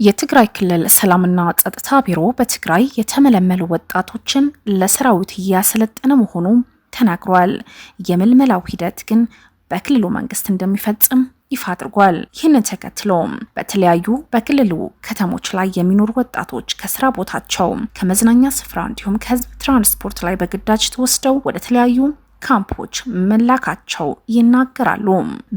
የትግራይ ክልል ሰላምና ጸጥታ ቢሮ በትግራይ የተመለመሉ ወጣቶችን ለሰራዊት እያሰለጠነ መሆኑ ተናግሯል። የምልመላው ሂደት ግን በክልሉ መንግስት እንደሚፈጽም ይፋ አድርጓል። ይህንን ተከትሎ በተለያዩ በክልሉ ከተሞች ላይ የሚኖሩ ወጣቶች ከስራ ቦታቸው፣ ከመዝናኛ ስፍራ እንዲሁም ከህዝብ ትራንስፖርት ላይ በግዳጅ ተወስደው ወደ ተለያዩ ካምፖች መላካቸው ይናገራሉ።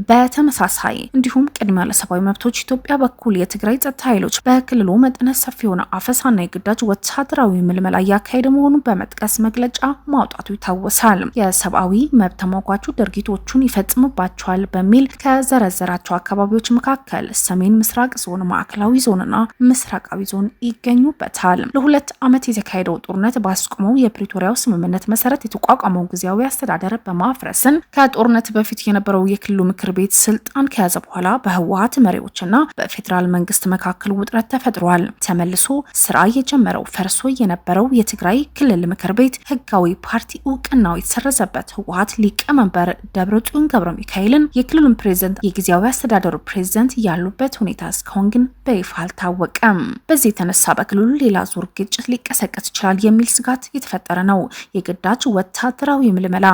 በተመሳሳይ እንዲሁም ቅድሚያ ለሰብአዊ መብቶች ኢትዮጵያ በኩል የትግራይ ጸጥታ ኃይሎች በክልሉ መጠነ ሰፊ የሆነ አፈሳና የግዳጅ ወታደራዊ ምልመላ እያካሄደ መሆኑን በመጥቀስ መግለጫ ማውጣቱ ይታወሳል። የሰብአዊ መብት ተሟጋቹ ድርጊቶቹን ይፈጽምባቸዋል በሚል ከዘረዘራቸው አካባቢዎች መካከል ሰሜን ምስራቅ ዞን፣ ማዕከላዊ ዞንና ምስራቃዊ ዞን ይገኙበታል። ለሁለት ዓመት የተካሄደው ጦርነት ባስቆመው የፕሪቶሪያው ስምምነት መሰረት የተቋቋመው ጊዜያዊ አስተዳደር በማፍረስን ከጦርነት በፊት የነበረው የክልሉ ምክር ቤት ስልጣን ከያዘ በኋላ በህወሓት መሪዎችና በፌዴራል መንግስት መካከል ውጥረት ተፈጥሯል። ተመልሶ ስራ የጀመረው ፈርሶ የነበረው የትግራይ ክልል ምክር ቤት ህጋዊ ፓርቲ እውቅናው የተሰረዘበት ህወሓት ሊቀመንበር ደብረጽዮን ገብረ ሚካኤልን የክልሉን ፕሬዝዳንት የጊዜያዊ አስተዳደሩ ፕሬዝዳንት ያሉበት ሁኔታ እስካሁን ግን በይፋ አልታወቀም። በዚህ የተነሳ በክልሉ ሌላ ዙር ግጭት ሊቀሰቀስ ይችላል የሚል ስጋት የተፈጠረ ነው። የግዳጅ ወታደራዊ ምልመላ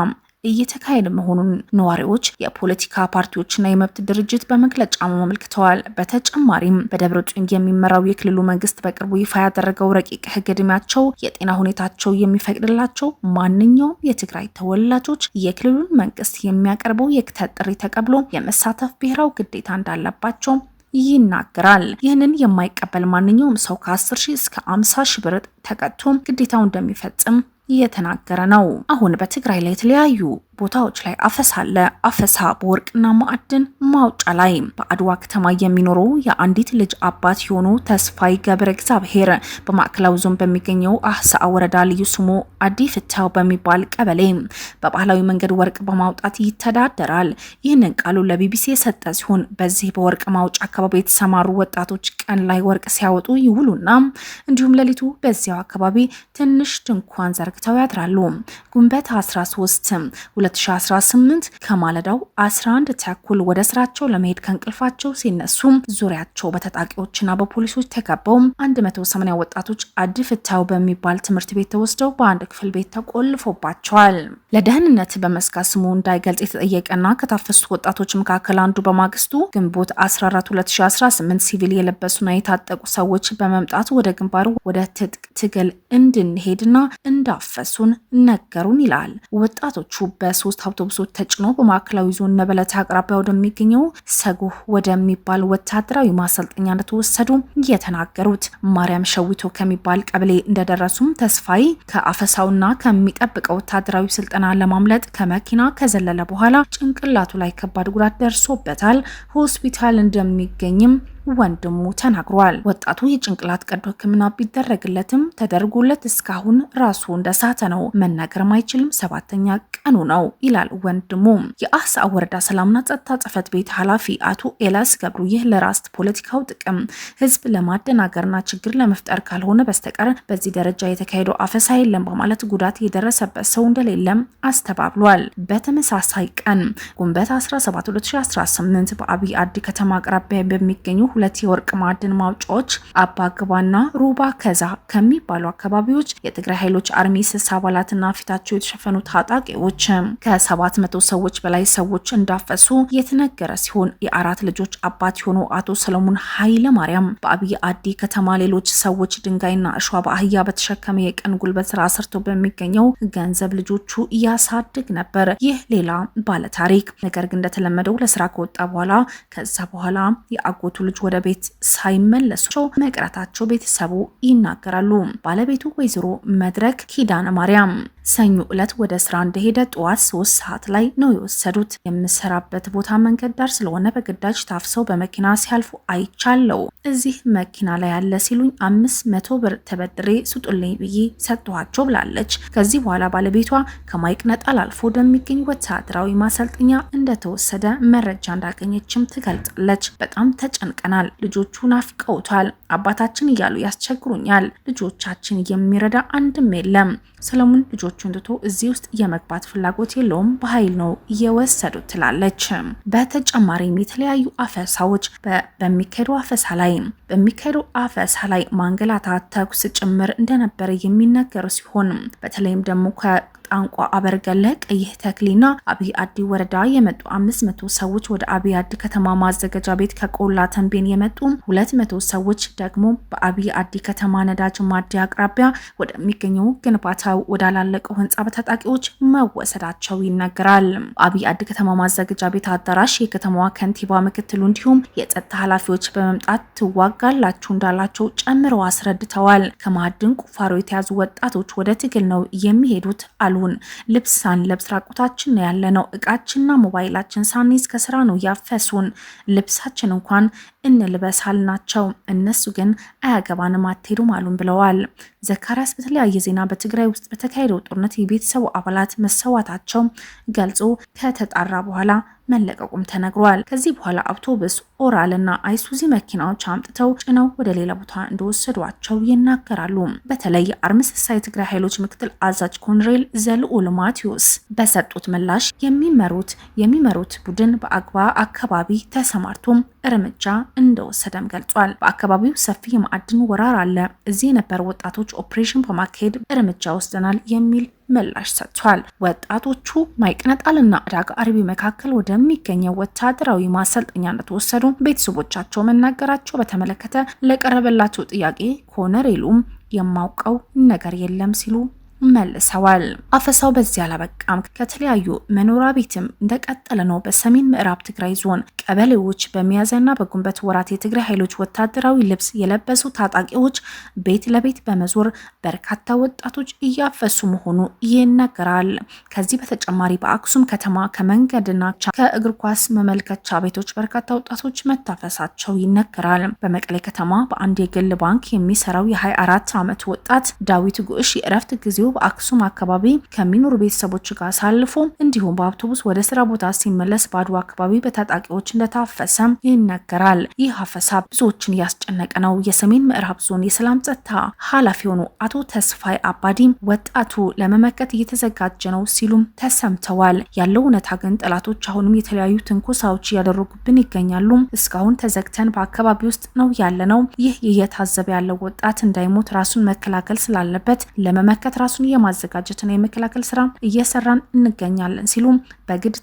እየተካሄደ መሆኑን ነዋሪዎች፣ የፖለቲካ ፓርቲዎችና የመብት ድርጅት በመግለጫ አመልክተዋል። በተጨማሪም በደብረጽዮን የሚመራው የክልሉ መንግስት በቅርቡ ይፋ ያደረገው ረቂቅ ህግ ዕድሜያቸው፣ የጤና ሁኔታቸው የሚፈቅድላቸው ማንኛውም የትግራይ ተወላጆች የክልሉን መንግስት የሚያቀርበው የክተት ጥሪ ተቀብሎ የመሳተፍ ብሔራዊ ግዴታ እንዳለባቸው ይናገራል። ይህንን የማይቀበል ማንኛውም ሰው ከ10 ሺህ እስከ 50 ሺህ ብር ተቀጥቶ ግዴታው እንደሚፈጽም እየተናገረ ነው። አሁን በትግራይ ላይ የተለያዩ ቦታዎች ላይ አፈሳ አለ። አፈሳ በወርቅና ማዕድን ማውጫ ላይ በአድዋ ከተማ የሚኖሩ የአንዲት ልጅ አባት የሆኑ ተስፋይ ገብረ እግዚአብሔር በማዕከላዊ ዞን በሚገኘው አህሳ ወረዳ ልዩ ስሙ አዲ ፍታው በሚባል ቀበሌ በባህላዊ መንገድ ወርቅ በማውጣት ይተዳደራል። ይህንን ቃሉ ለቢቢሲ የሰጠ ሲሆን በዚህ በወርቅ ማውጫ አካባቢ የተሰማሩ ወጣቶች ቀን ላይ ወርቅ ሲያወጡ ይውሉና እንዲሁም ሌሊቱ በዚያው አካባቢ ትንሽ ድንኳን ዘርግተው ያድራሉ። ግንቦት 13 2018 ከማለዳው 11 ተኩል ወደ ስራቸው ለመሄድ ከእንቅልፋቸው ሲነሱ ዙሪያቸው በታጣቂዎችና በፖሊሶች ተከበው 180 ወጣቶች አዲ ፍታው በሚባል ትምህርት ቤት ተወስደው በአንድ ክፍል ቤት ተቆልፎባቸዋል። ለደህንነት በመስጋት ስሙ እንዳይገልጽ የተጠየቀና ከታፈሱት ወጣቶች መካከል አንዱ በማግስቱ ግንቦት 14 2018 ሲቪል የለበሱና የታጠቁ ሰዎች በመምጣት ወደ ግንባሩ ወደ ትጥቅ ትግል እንድንሄድና እንዳፈሱን ነገሩን ይላል። ወጣቶቹ በ3 አውቶቡሶች ተጭኖ በማዕከላዊ ዞን ነበለት አቅራቢያ ወደሚገኘው ሰጉህ ወደሚባል ወታደራዊ ማሰልጠኛ እንደተወሰዱ የተናገሩት ማርያም ሸዊቶ ከሚባል ቀበሌ እንደደረሱም ተስፋይ ከአፈሳውና ከሚጠብቀው ወታደራዊ ስልጠና ለማምለጥ ከመኪና ከዘለለ በኋላ ጭንቅላቱ ላይ ከባድ ጉዳት ደርሶበታል። ሆስፒታል እንደሚገኝም ወንድሙ ተናግሯል። ወጣቱ የጭንቅላት ቀዶ ሕክምና ቢደረግለትም ተደርጎለት እስካሁን ራሱ እንደሳተ ነው። መናገርም አይችልም። 7ኛ ቀኑ ነው ይላል ወንድሙ። የአህሳ ወረዳ ሰላምና ጸጥታ ጽሕፈት ቤት ኃላፊ አቶ ኤላስ ገብሩ ይህ ለራስ ፖለቲካው ጥቅም ህዝብ ለማደናገርና ችግር ለመፍጠር ካልሆነ በስተቀር በዚህ ደረጃ የተካሄደው አፈሳ የለም በማለት ጉዳት የደረሰበት ሰው እንደሌለም አስተባብሏል። በተመሳሳይ ቀን ግንቦት 17 2018 በአብይ አዲ ከተማ አቅራቢያ በሚገኙ ሁለት የወርቅ ማዕድን ማውጫዎች አባግባና ሩባ ከዛ ከሚባሉ አካባቢዎች የትግራይ ኃይሎች አርሚ 60 አባላትና ፊታቸው የተሸፈኑ ታጣቂዎች ከ700 ሰዎች በላይ ሰዎች እንዳፈሱ የተነገረ ሲሆን የአራት ልጆች አባት የሆኑ አቶ ሰለሞን ኃይለ ማርያም በአብይ አዲ ከተማ ሌሎች ሰዎች ድንጋይና እሸዋ በአህያ በተሸከመ የቀን ጉልበት ስራ ሰርቶ በሚገኘው ገንዘብ ልጆቹ እያሳድግ ነበር። ይህ ሌላ ባለታሪክ ነገር ግን እንደተለመደው ለስራ ከወጣ በኋላ ከዛ በኋላ የአጎቱ ልጅ ወደ ቤት ሳይመለሱ መቅረታቸው ቤተሰቡ ይናገራሉ። ባለቤቱ ወይዘሮ መድረክ ኪዳነ ማርያም ሰኞ ዕለት ወደ ስራ እንደሄደ ጠዋት 3 ሰዓት ላይ ነው የወሰዱት። የምሰራበት ቦታ መንገድ ዳር ስለሆነ በግዳጅ ታፍሰው በመኪና ሲያልፉ አይቻለው። እዚህ መኪና ላይ ያለ ሲሉኝ 500 ብር ተበድሬ ስጡልኝ ብዬ ሰጥቷቸው ብላለች። ከዚህ በኋላ ባለቤቷ ከማይቅነጣል አልፎ ወደሚገኝ ወታደራዊ ማሰልጠኛ እንደተወሰደ መረጃ እንዳገኘችም ትገልጻለች። በጣም ተጨንቀናል። ልጆቹ ናፍቀውታል። አባታችን እያሉ ያስቸግሩኛል። ልጆቻችን የሚረዳ አንድም የለም። ሰለሞን ልጆቹ ወጣቶቹን ትቶ እዚህ ውስጥ የመግባት ፍላጎት የለውም፣ በኃይል ነው እየወሰዱት ትላለች። በተጨማሪም የተለያዩ አፈሳዎች በሚካሄዱ አፈሳ ላይ ማንገላታት፣ ተኩስ ጭምር እንደነበረ የሚነገር ሲሆን በተለይም ደግሞ ጣንቋ አበርገለ፣ ቀይህ ተክሊና አብይ አዲ ወረዳ የመጡ 500 ሰዎች ወደ አብይ አዲ ከተማ ማዘጋጃ ቤት ከቆላ ተንቤን የመጡ 200 ሰዎች ደግሞ በአብይ አዲ ከተማ ነዳጅ ማደያ አቅራቢያ ወደሚገኘው ግንባታው ወዳላለቀው ህንጻ በታጣቂዎች መወሰዳቸው ይነገራል። አብይ አዲ ከተማ ማዘጋጃ ቤት አዳራሽ የከተማዋ ከንቲባ ምክትሉ እንዲሁም የጸጥታ ኃላፊዎች በመምጣት ትዋጋላችሁ እንዳላቸው ጨምረው አስረድተዋል። ከማዕድን ቁፋሮ የተያዙ ወጣቶች ወደ ትግል ነው የሚሄዱት አሉ። ልብስ ሳንለብስ ራቁታችን ነው ያለነው። እቃችንና ሞባይላችን ሳንይዝ ከስራ ነው ያፈሱን። ልብሳችን እንኳን እንልበሳል ናቸው። እነሱ ግን አያገባንም አትሄዱም አሉን ብለዋል። ዘካሪያስ በተለያየ ዜና በትግራይ ውስጥ በተካሄደው ጦርነት የቤተሰቡ አባላት መሰዋታቸው ገልጾ ከተጣራ በኋላ መለቀቁም ተነግሯል። ከዚህ በኋላ አውቶቡስ፣ ኦራል እና አይሱዚ መኪናዎች አምጥተው ጭነው ወደ ሌላ ቦታ እንደወሰዷቸው ይናገራሉ። በተለይ አርምስሳ የትግራይ ኃይሎች ምክትል አዛዥ ኮሎኔል ዘልዑል ማቴዎስ በሰጡት ምላሽ የሚመሩት ቡድን በአግባ አካባቢ ተሰማርቶ እርምጃ እንደወሰደም ገልጿል። በአካባቢው ሰፊ የማዕድን ወራር አለ። እዚህ የነበሩ ወጣቶች ኦፕሬሽን በማካሄድ እርምጃ ወስደናል የሚል ምላሽ ሰጥቷል። ወጣቶቹ ማይቅነጣልና ዳጋ አርቢ መካከል ወደሚገኘው ወታደራዊ ማሰልጠኛ እንደተወሰዱ ቤተሰቦቻቸው መናገራቸው በተመለከተ ለቀረበላቸው ጥያቄ ኮሎኔሉም የማውቀው ነገር የለም ሲሉ መልሰዋል። አፈሳው በዚህ አላበቃም። ከተለያዩ መኖሪያ ቤትም እንደቀጠለ ነው። በሰሜን ምዕራብ ትግራይ ዞን ቀበሌዎች በሚያዝያና በግንቦት ወራት የትግራይ ኃይሎች ወታደራዊ ልብስ የለበሱ ታጣቂዎች ቤት ለቤት በመዞር በርካታ ወጣቶች እያፈሱ መሆኑ ይነገራል። ከዚህ በተጨማሪ በአክሱም ከተማ ከመንገድና ከእግር ኳስ መመልከቻ ቤቶች በርካታ ወጣቶች መታፈሳቸው ይነገራል። በመቀሌ ከተማ በአንድ የግል ባንክ የሚሰራው የ24 ዓመት ወጣት ዳዊት ጉዕሽ የእረፍት ጊዜው በአክሱም አካባቢ ከሚኖሩ ቤተሰቦች ጋር ሳልፎ እንዲሁም በአውቶቡስ ወደ ስራ ቦታ ሲመለስ በአድዋ አካባቢ በታጣቂዎች እንደታፈሰ ይነገራል። ይህ አፈሳ ብዙዎችን እያስጨነቀ ነው። የሰሜን ምዕራብ ዞን የሰላም ጸጥታ ኃላፊ የሆኑ አቶ ተስፋይ አባዲ ወጣቱ ለመመከት እየተዘጋጀ ነው ሲሉም ተሰምተዋል። ያለው እውነታ ግን ጠላቶች አሁንም የተለያዩ ትንኮሳዎች እያደረጉብን ይገኛሉ። እስካሁን ተዘግተን በአካባቢ ውስጥ ነው ያለነው። ይህ እየታዘበ ያለው ወጣት እንዳይሞት ራሱን መከላከል ስላለበት ለመመከት ራሱን የማዘጋጀትና የመከላከል ስራ እየሰራን እንገኛለን ሲሉ በግድ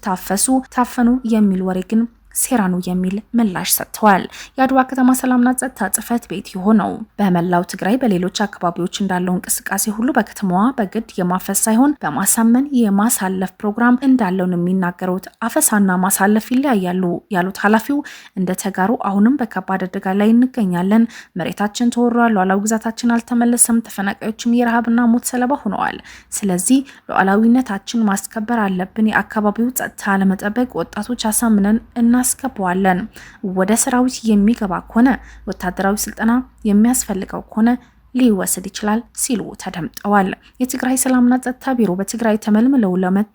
ታፈኑ የሚል ወሬ ግን ሴራ ነው የሚል ምላሽ ሰጥተዋል። የአድዋ ከተማ ሰላምና ጸጥታ ጽሕፈት ቤት የሆነው በመላው ትግራይ በሌሎች አካባቢዎች እንዳለው እንቅስቃሴ ሁሉ በከተማዋ በግድ የማፈስ ሳይሆን በማሳመን የማሳለፍ ፕሮግራም እንዳለው ነው የሚናገሩት። አፈሳና ማሳለፍ ይለያያሉ ያሉት ኃላፊው እንደ ተጋሩ አሁንም በከባድ አደጋ ላይ እንገኛለን። መሬታችን ተወሯል፣ ሉዓላዊ ግዛታችን አልተመለሰም፣ ተፈናቃዮችም የረሃብና ሞት ሰለባ ሆነዋል። ስለዚህ ሉዓላዊነታችን ማስከበር አለብን። የአካባቢው ጸጥታ ለመጠበቅ ወጣቶች አሳምነን እናስገባዋለን። ወደ ሰራዊት የሚገባ ከሆነ ወታደራዊ ስልጠና የሚያስፈልገው ከሆነ ሊወሰድ ይችላል ሲሉ ተደምጠዋል። የትግራይ ሰላምና ጸጥታ ቢሮ በትግራይ ተመልምለው ለመጡ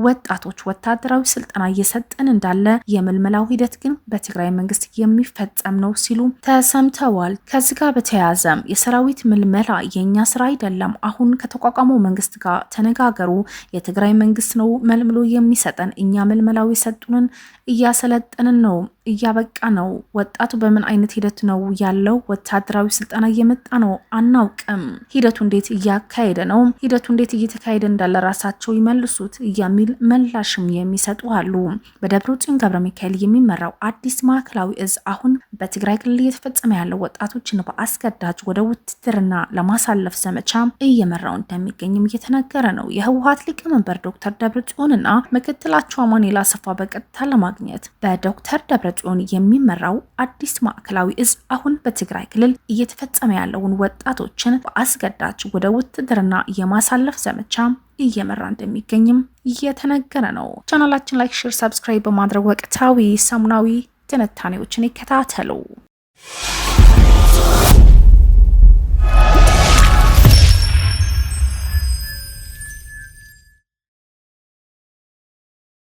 ወጣቶች ወታደራዊ ስልጠና እየሰጠን እንዳለ የምልመላው ሂደት ግን በትግራይ መንግስት የሚፈጸም ነው ሲሉ ተሰምተዋል። ከዚህ ጋር በተያያዘም የሰራዊት ምልመላ የኛ ስራ አይደለም፣ አሁን ከተቋቋመው መንግስት ጋር ተነጋገሩ፣ የትግራይ መንግስት ነው መልምሎ የሚሰጠን፣ እኛ ምልመላው የሰጡንን እያሰለጠንን ነው፣ እያበቃ ነው። ወጣቱ በምን አይነት ሂደት ነው ያለው? ወታደራዊ ስልጠና እየመጣ ነው አናውቅም። ሂደቱ እንዴት እያካሄደ ነው? ሂደቱ እንዴት እየተካሄደ እንዳለ ራሳቸው ይመልሱት የሚል ምላሽም የሚሰጡ አሉ። በደብረጽዮን ገብረ ሚካኤል የሚመራው አዲስ ማዕከላዊ እዝ አሁን በትግራይ ክልል እየተፈጸመ ያለው ወጣቶችን በአስገዳጅ ወደ ውትድርና ለማሳለፍ ዘመቻ እየመራው እንደሚገኝም እየተነገረ ነው። የህወሓት ሊቀመንበር ዶክተር ደብረጽዮንና ምክትላቸው አማኑኤል አሰፋ በቀጥታ ለማግኘት በዶክተር ደብረጽዮን የሚመራው አዲስ ማዕከላዊ እዝ አሁን በትግራይ ክልል እየተፈጸመ ያለውን ወጣቶችን በአስገዳጅ ወደ ውትድርና የማሳለፍ ዘመቻ እየመራ እንደሚገኝም እየተነገረ ነው። ቻናላችን ላይክ፣ ሼር፣ ሰብስክራይብ በማድረግ ወቅታዊ ሰሙናዊ ትንታኔዎችን ይከታተሉ።